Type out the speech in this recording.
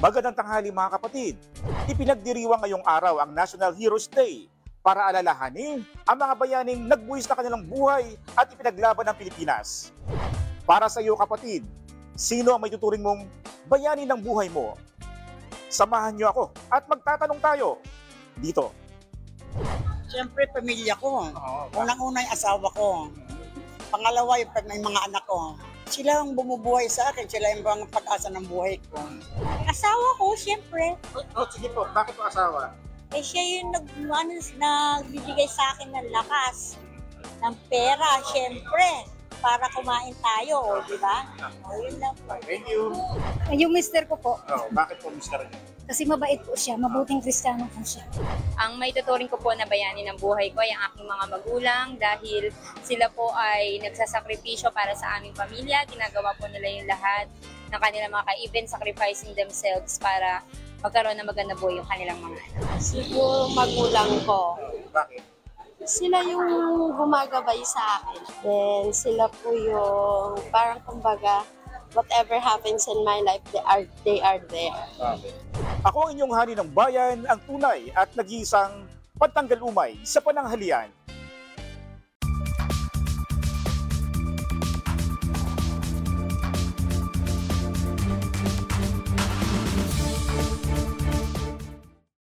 Magandang tanghali mga kapatid. Ipinagdiriwang ngayong araw ang National Heroes Day para alalahanin ang mga bayaning nagbuwis na kanilang buhay at ipinaglaban ng Pilipinas. Para sa iyo kapatid, sino ang may tuturing mong bayani ng buhay mo? Samahan niyo ako at magtatanong tayo dito. Siyempre, pamilya ko. Unang-una yung asawa ko. Pangalawa, yung may mga anak ko. Sila ang bumubuhay sa akin. Sila yung pag-asa ng buhay ko. Asawa ko, siyempre. Sige po, bakit po asawa? Eh, siya yung nagbibigay sa akin ng lakas, ng pera, siyempre, para kumain tayo, di ba? O, yun lang po. Thank you. Yung mister ko po, Bakit po mister niyo? kasi mabait po siya, mabuting Kristiyano po siya. Ang may tuturing ko po na bayani ng buhay ko ay ang aking mga magulang dahil sila po ay nagsasakripisyo para sa aming pamilya. Ginagawa po nila yung lahat ng kanilang mga even sacrificing themselves para magkaroon ng maganda buhay yung kanilang mga anak. Siguro magulang ko. Bakit? Sila yung gumagabay sa akin. Then sila po yung parang kumbaga, whatever happens in my life, they are there. Ako ang inyong hani ng bayan, ang tunay at nag-iisang pantanggal umay sa pananghalian.